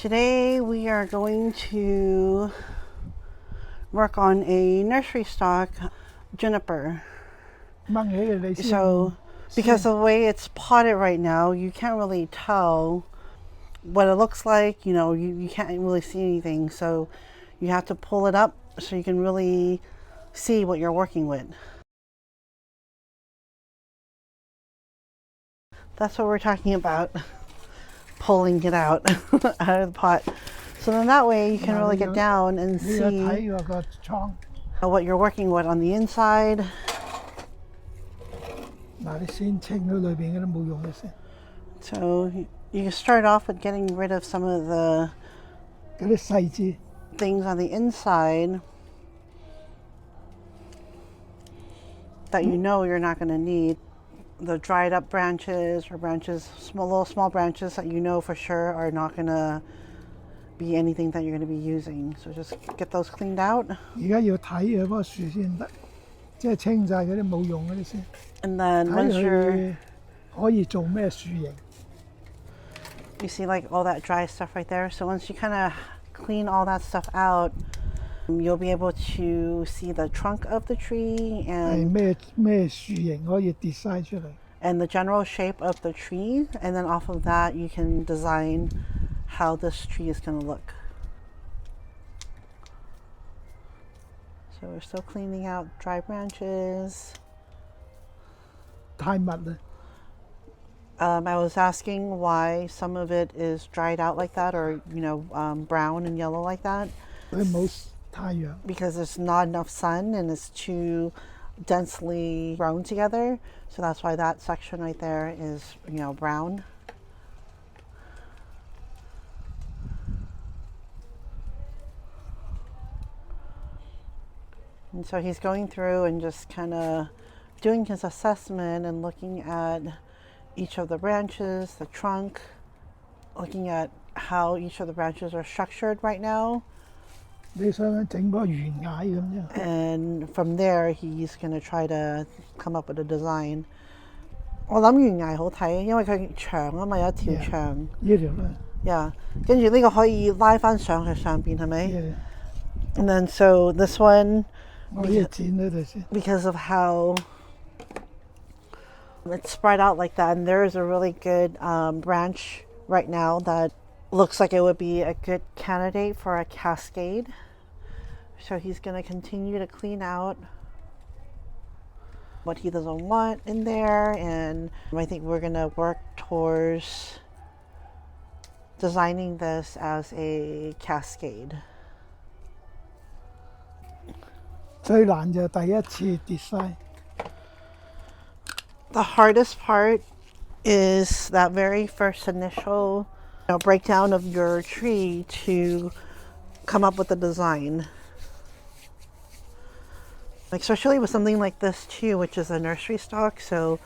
Today we are going to work on a nursery stock Juniper. So because of the way it's potted right now, you can't really tell what it looks like. You can't really see anything, so you have to pull it up so you can really see what you're working with. That's what we're talking about, pulling it out out of the pot. So then that way you can really get down and see what you're working with on the inside. So you can start off with getting rid of some of the things on the inside that you know you're not going to need. The dried up branches or small branches that you know for sure are not going to be anything that you're going to be using. So just get those cleaned out. And then once you see like all that dry stuff right there. So once you kind of clean all that stuff out, you'll be able to see the trunk of the tree and the general shape of the tree, and then off of that you can design how this tree is going to look. So we're still cleaning out dry branches. I was asking why some of it is dried out like that, or brown and yellow like that. Because there's not enough sun and it's too densely grown together. So that's why that section right there is brown. And so he's going through and just kind of doing his assessment and looking at each of the branches, the trunk, looking at how each of the branches are structured right now. And from there, he's going to try to come up with a design. 我諗懸崖好睇，因為佢長啊嘛，有一條長。Yeah， 跟住呢個可以拉返上去上邊，係咪？ And then so this one, because of how it's spread out like that, and there is a really good branch right now that looks like it would be a good candidate for a cascade. So he's going to continue to clean out what he doesn't want in there, and I think we're going to work towards designing this as a cascade. The hardest part is that very first initial breakdown of your tree to come up with a design. Especially with something like this too, which is a nursery stock. So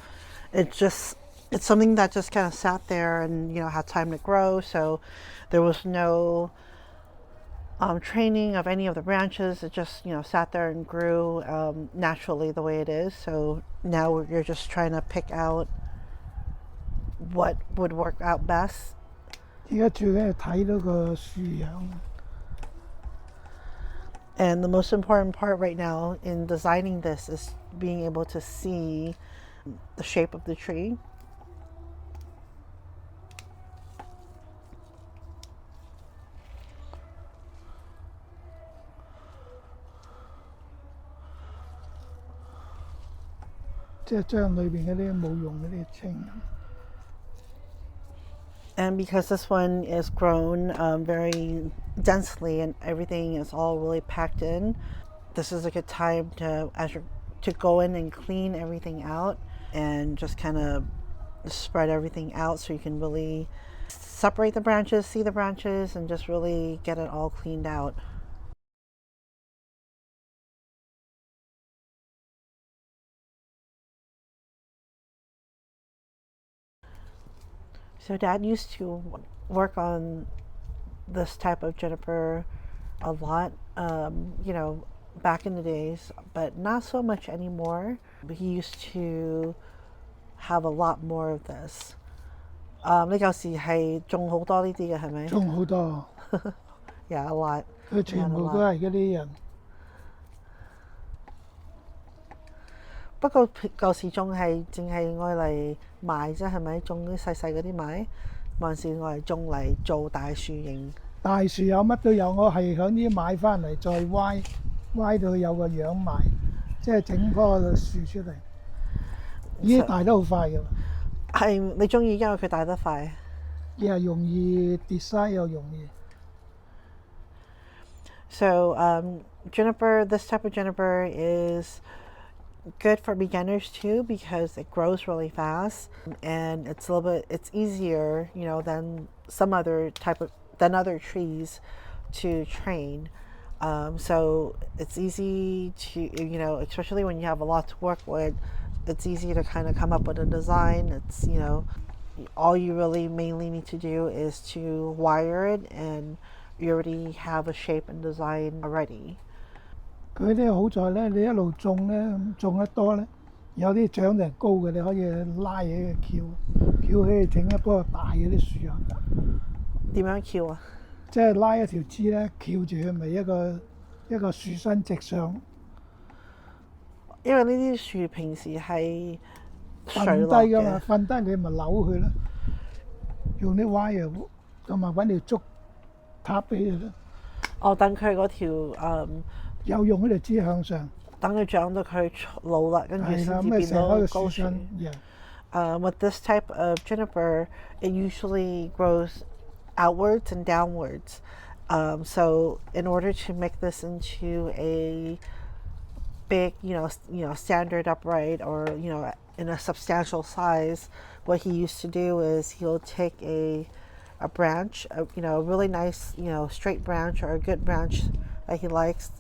it's something that just kind of sat there and had time to grow. So there was no training of any of the branches. It just sat there and grew naturally the way it is. So now you're just trying to pick out what would work out best. And the most important part right now in designing this is being able to see the shape of the tree. And because this one is grown very densely and everything is all really packed in, this is a good time to go in and clean everything out and just kind of spread everything out so you can really separate the branches, see the branches, and just really get it all cleaned out. So Dad used to work on this type of juniper a lot, back in the days, but not so much anymore. But he used to have a lot more of this. 你舊時係種好多呢啲嘅係咪？種好多， Yeah, a lot. 佢全部都係嗰啲人。不過舊時種係淨係愛嚟賣啫，係咪？種啲細細嗰啲賣，還是愛嚟種嚟做大樹型？大樹有乜都有，我係響啲買翻嚟再歪到有個樣賣，即係整棵樹出嚟，已經大得好快㗎啦。係你中意因為佢大得快，又容易跌晒又容易。So juniper, this type of juniper is good for beginners too because it grows really fast and it's it's easier, than than other trees to train. So it's easy to, especially when you have a lot to work with, it's easy to kind of come up with a design. It's, all you really mainly need to do is to wire it and you already have a shape and design already. 佢啲好在咧，你一路種咧，種得多咧，有啲長得高嘅，你可以拉起佢翹起整一棵大嗰啲樹啊。點樣翹啊？即係拉一條枝咧，翹住佢，咪一個樹身直上。因為呢啲樹平時係瞓低㗎嘛，瞓低佢咪扭佢咯，用啲 wire 同埋揾條竹塔俾佢咯。哦，等佢嗰條有用嗰條枝向上。等佢長到佢老啦，跟住先至變到高樹。With this type of juniper, it usually grows outwards and downwards. So in order to make this into a big, standard upright or, in a substantial size, what he used to do is he'll take a branch, a really nice, straight branch or a good branch that he likes,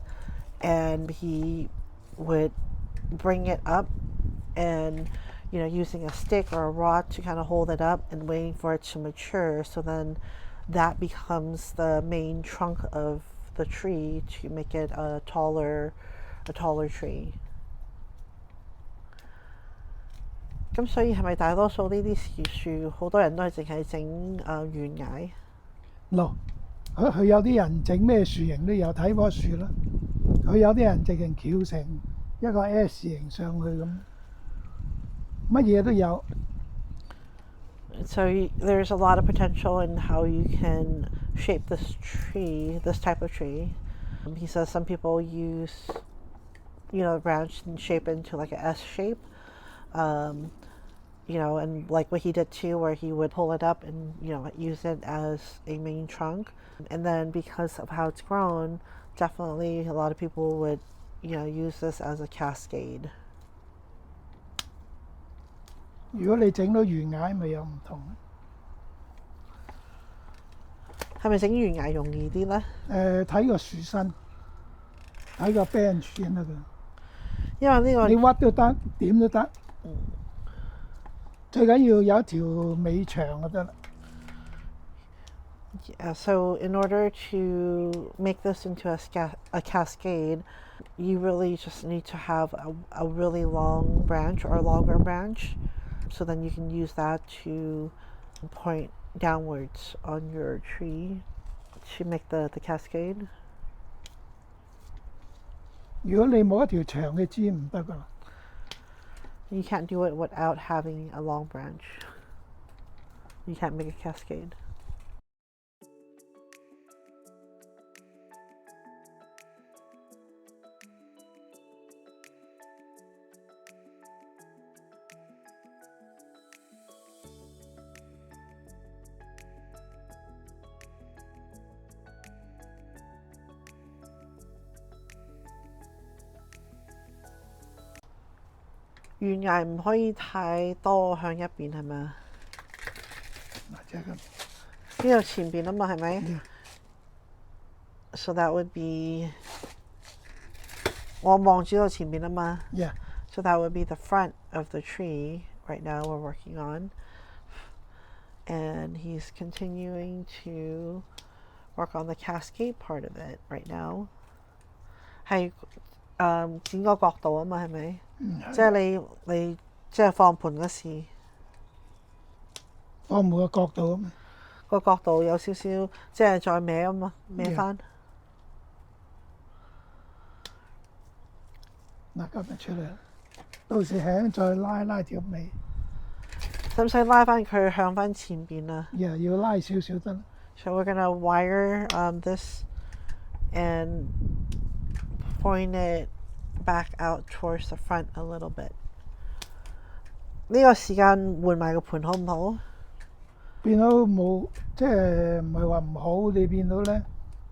and he would bring it up and, using a stick or a rod to kind of hold it up and waiting for it to mature. So then that becomes the main trunk of the tree to make it a taller tree. 咁所以係咪大多數呢啲樹好多人都係淨係整懸崖？ No， 佢有啲人整咩樹形都有，睇棵樹啦。佢有啲人直情翹成一個 S 形上去咁，乜嘢都有。So there's a lot of potential in how you can shape this type of tree. He says some people use, the branch and shape into like an S shape. And like what he did too, where he would pull it up and, use it as a main trunk. And then because of how it's grown, definitely a lot of people would, use this as a cascade. 如果你整到懸崖，咪有唔同。係咪整懸崖容易啲咧？睇個樹身，睇個 bench 先得㗎。因為呢個你屈都得，點都得。最緊要有一條尾長就得啦。Yeah, so in order to make this into a cascade, you really just need to have a really long branch or a longer branch. So then you can use that to point downwards on your tree to make the cascade. 如果你冇一條長嘅枝唔得㗎。You can't do it without having a long branch. You can't make a cascade. 懸崖唔可以太多向一邊係咪啊？即係咁。呢度前邊啊嘛係咪 Yeah. So that would be 我望住到前邊啊嘛。Yeah. So that would be the front of the tree right now we're working on. And he's continuing to work on the cascade part of it right now. 係剪個角度啊嘛係咪？即係你即係放盤嗰時。放每個角度咁。個角度有少少即係再歪啊嘛，歪翻。嗱，今日出嚟啦，到時輕再拉條尾。使唔使拉翻佢向翻前邊啊？要拉少少得啦。So we're gonna wire this and point it back out towards the front a little bit. 呢個時間換埋個盤好唔好？變到冇，即係唔係話唔好，你變到咧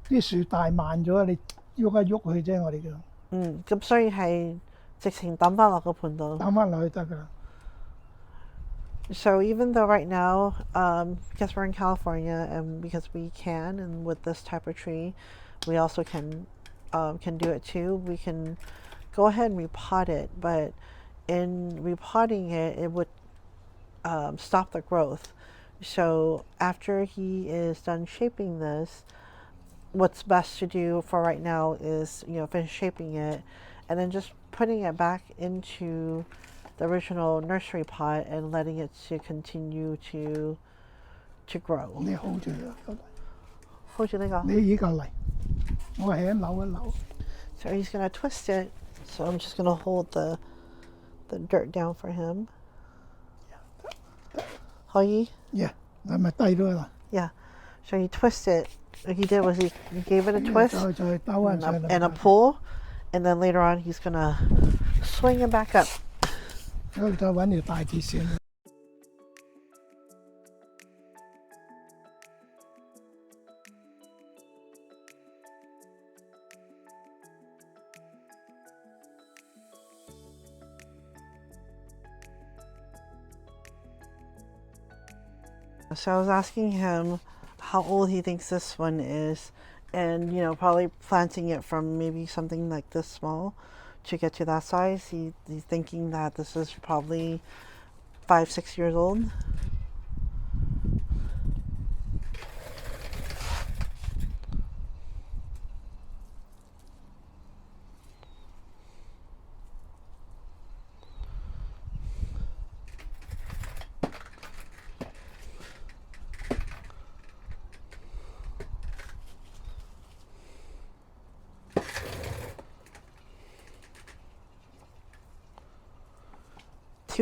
啲樹大慢咗，你喐一喐佢啫，我哋叫。咁所以係直情抌翻落個盤度。抌翻落去得㗎啦。So even though right now, because we're in California and because we can, and with this type of tree, we also can do it too. We can go ahead and repot it, but in repotting it, it would stop the growth. So after he is done shaping this, what's best to do for right now is, finish shaping it and then just putting it back into the original nursery pot and letting it to continue to grow. 你 hold 住啦，hold 住呢個。你依個嚟，我輕扭一扭。So he's gonna twist it. So I'm just gonna hold the dirt down for him. 可以？ Yeah，係咪低咗啦？ Yeah. So he twisted. What he did was he gave it a twist 再兜翻上嚟 and a pull, and then later on he's gonna swing it back up. 再揾條大鐵線。So I was asking him how old he thinks this one is, and probably planting it from maybe something like this small to get to that size. He's thinking that this is probably 5-6 years old.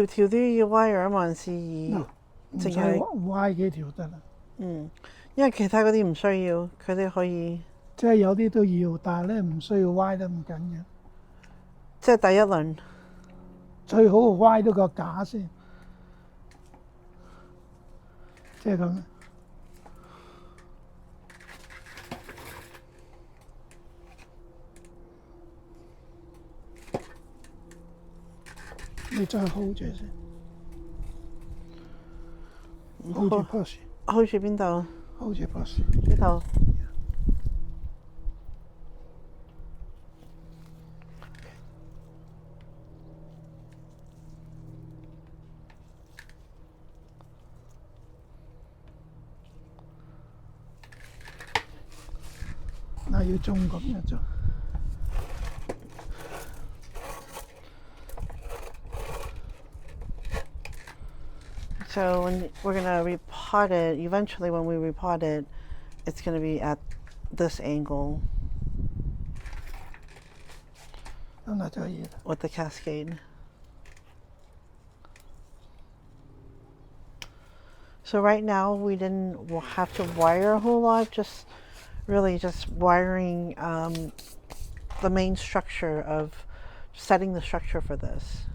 條都要 wire 啊，還是淨係歪幾條得啦。因為其他嗰啲唔需要，佢哋可以。即係有啲都要，但係咧唔需要歪得咁緊嘅。即係第一輪。最好歪到個架先，即係咁。你再 hold 住先 ，hold 住棵樹 ，hold 住邊度 ？hold 住棵樹呢度。嗱，要中咁樣做。So we're gonna repot it, eventually when we repot it, it's gonna be at this angle with the cascade. So right now we didn't have to wire a whole lot, just wiring the main structure of setting the structure for this.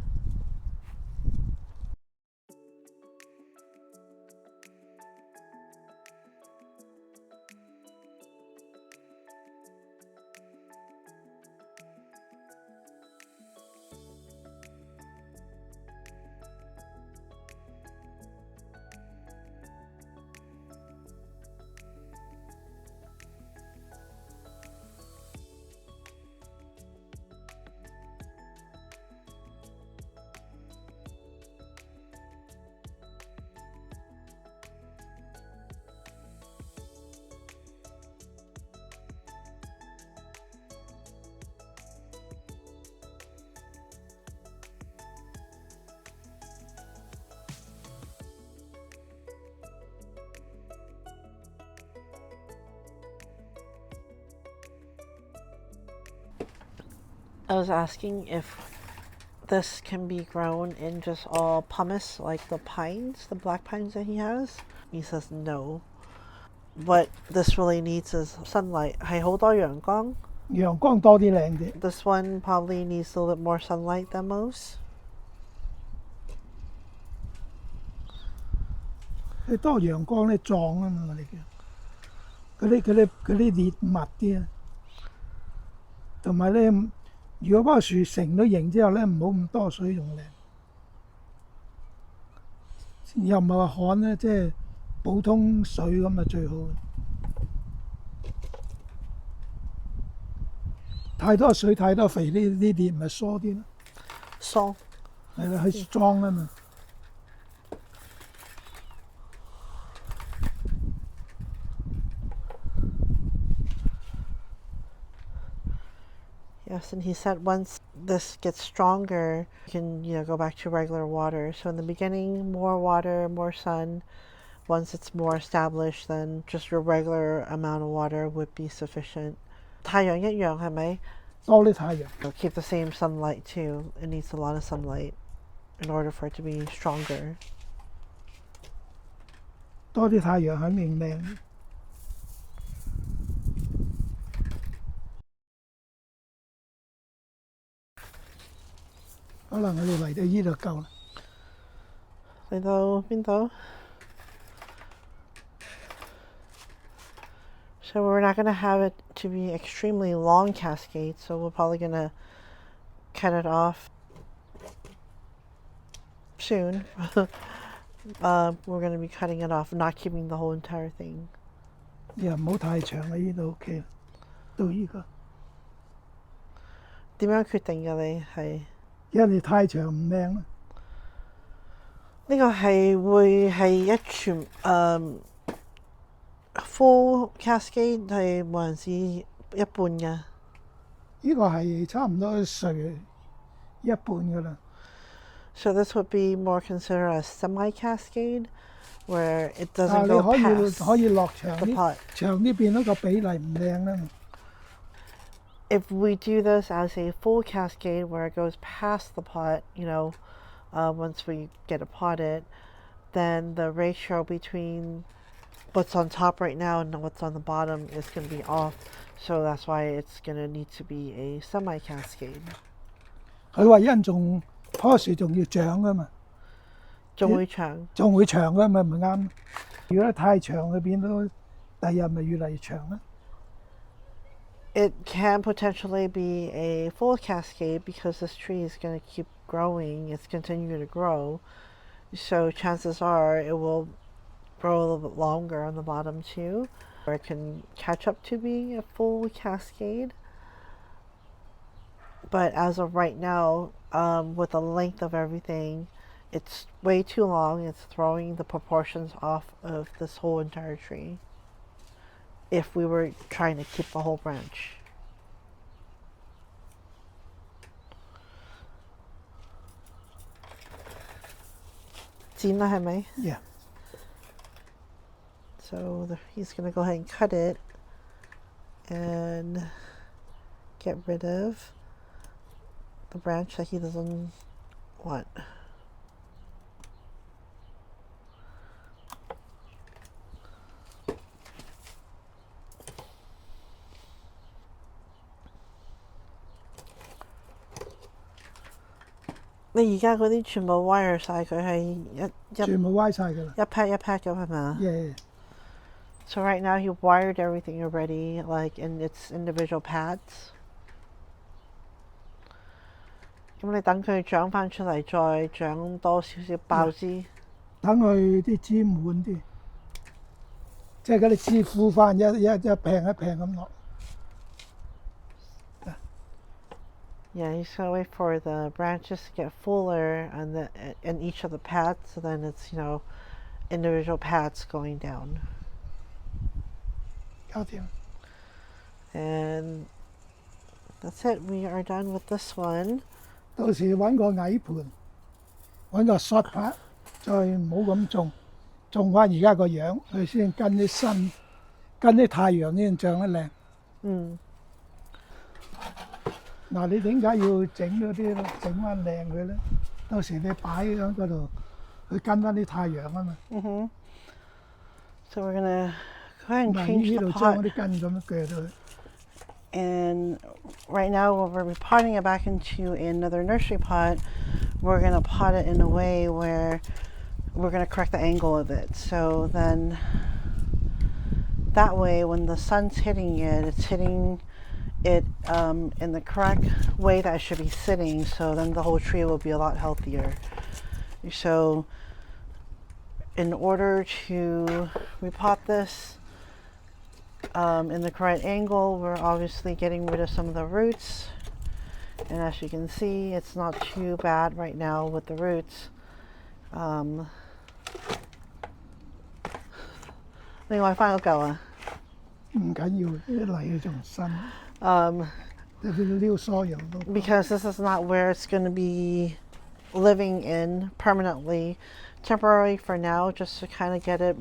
I was asking if this can be grown in just all pumice, like the pines, the black pines that he has. He says no. What this really needs is sunlight. 係好多陽光。陽光多啲靚啲。This one probably needs a little bit more sunlight than most. 佢多陽光咧壯啊嘛，我哋叫嗰啲裂密啲啊，同埋咧，如果棵樹成咗形之後咧，唔好咁多水仲靚，又唔係話旱咧，即係普通水咁啊最好。太多水太多肥，呢啲咪疏啲咯。疏係啦，去裝啊嘛。Yes, and he said once this gets stronger, you can, go back to regular water. So in the beginning, more water, more sun. Once it's more established, then just your regular amount of water would be sufficient. 太陽一樣係咪？多啲太陽。Keep the same sunlight too. It needs a lot of sunlight in order for it to be stronger. 多啲太陽肯定靚。可能我哋嚟到呢度夠啦。嚟到邊度？ So we're not going to have it to be extremely long cascade, so we're probably going to cut it off soon. We're going to be cutting it off, not keeping the whole entire thing. 又唔好太長啦，呢度 OK 啦，到依個。點樣決定嘅你係？因為你太長唔靚啦。呢個係會係一全full cascade 係冇人試一半嘅。呢個係差唔多垂一半㗎啦。So this would be more considered a semi-cascade, where it doesn't go past 可以落 the 長啲， pot. 長啲變咗個比例唔靚啦。If we do this as a full cascade where it goes past the pot, once we get it potted, then the ratio between what's on top right now and what's on the bottom is going to be off. So that's why it's going to need to be a semi-cascade. 佢話因仲棵樹仲要長㗎嘛，仲會長㗎嘛，唔啱。如果太長，佢變到第日咪越嚟越長啦。It can potentially be a full cascade because this tree is going to keep growing. It's continuing to grow. So chances are it will grow a little bit longer on the bottom too, or it can catch up to being a full cascade. But as of right now, with the length of everything, it's way too long. It's throwing the proportions off of this whole entire tree if we were trying to keep the whole branch. Yeah. So he's going to go ahead and cut it and get rid of the branch that he doesn't want.你而家嗰啲全部 wire 晒佢係全部歪晒㗎啦。一 pack 一 pack 咁係嘛？ Yeah. So right now he wired everything already, like in its individual pads. 咁你等佢長翻出嚟，再長多少少爆枝。等佢啲枝滿啲，即係嗰啲枝枯翻一片一片咁落。Yeah, he's gonna wait for the branches to get fuller in each of the pads, so then it's individual pads going down. 搞掂。 And that's it. We are done with this one. 到時揾個矮盤，揾個 short part，再唔好咁種翻而家個樣，佢先跟啲新，跟啲太陽先長得靚。嗱，你點解要整嗰啲整翻靚佢咧？到時你擺喺嗰度，佢跟翻啲太陽啊嘛。So we're gonna go ahead and 嗱， change 呢 the 度將嗰 pot. 啲根咁樣鋸到佢。And right now we're repotting it back into another nursery pot. We're gonna pot it in a way where we're gonna correct the angle of it. So then that way when the sun's hitting it, it's hitting it in the correct way that it should be sitting, so then the whole tree will be a lot healthier. So in order to repot this in the correct angle, we're obviously getting rid of some of the roots, and as you can see, it's not too bad right now with the roots. 另外翻嗰嚿啊，唔緊要，啲泥仲新， 你撩疏油都。because this is not where it's going to be living in permanently, temporary for now, just to kind of get it,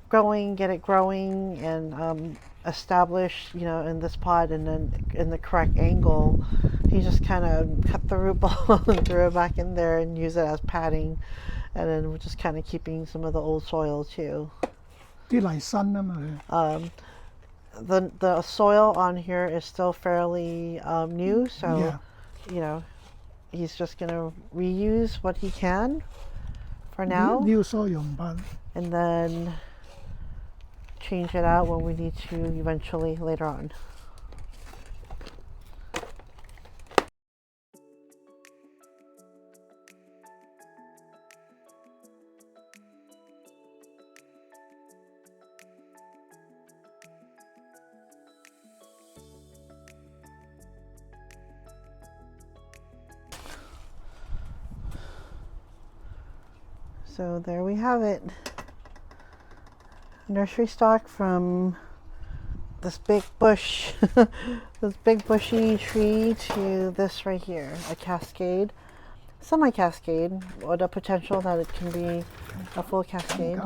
growing, get it growing and established, in this pot and then in the correct angle. He just kind of cut the root ball and threw it back in there and use it as padding, and then we're just kind of keeping some of the old soil too. 啲泥新啊嘛佢。The soil on here is still fairly new, so Yeah. he's just gonna reuse what he can for now, 撩疏油唔怕。and then change it out when we need to eventually later on. So there we have it. Nursery stock from this big bush, this big bushy tree to this right here, a cascade, semi-cascade, with the potential that it can be a full cascade.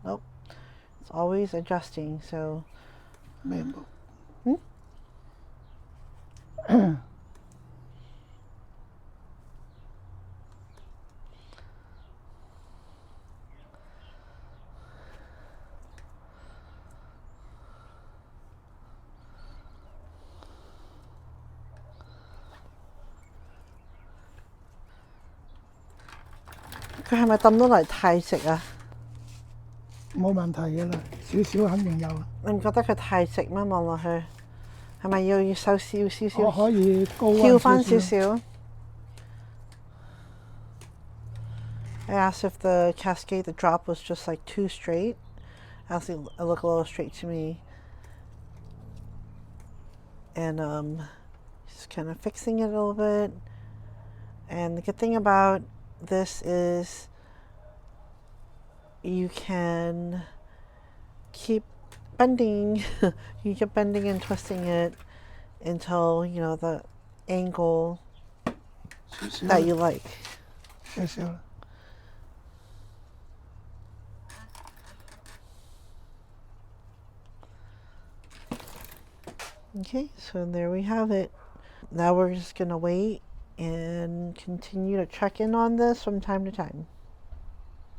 Nope, it's always adjusting, so. 咩冇？ 佢係咪抌咗嚟太直啊？冇問題嘅啦，少少肯定有。你唔覺得佢太直咩？望落去係咪要收少少？我可以高翹翻少少。少。I asked if the cascade, the drop was just like too straight. Actually, it looked a little straight to me. And just kind of fixing it a little bit. And the good thing about this is you can keep bending. You keep bending and twisting it until the angle that you like. 少少啦。Okay, so there we have it. Now we're just gonna wait and continue to check in on this from time to time.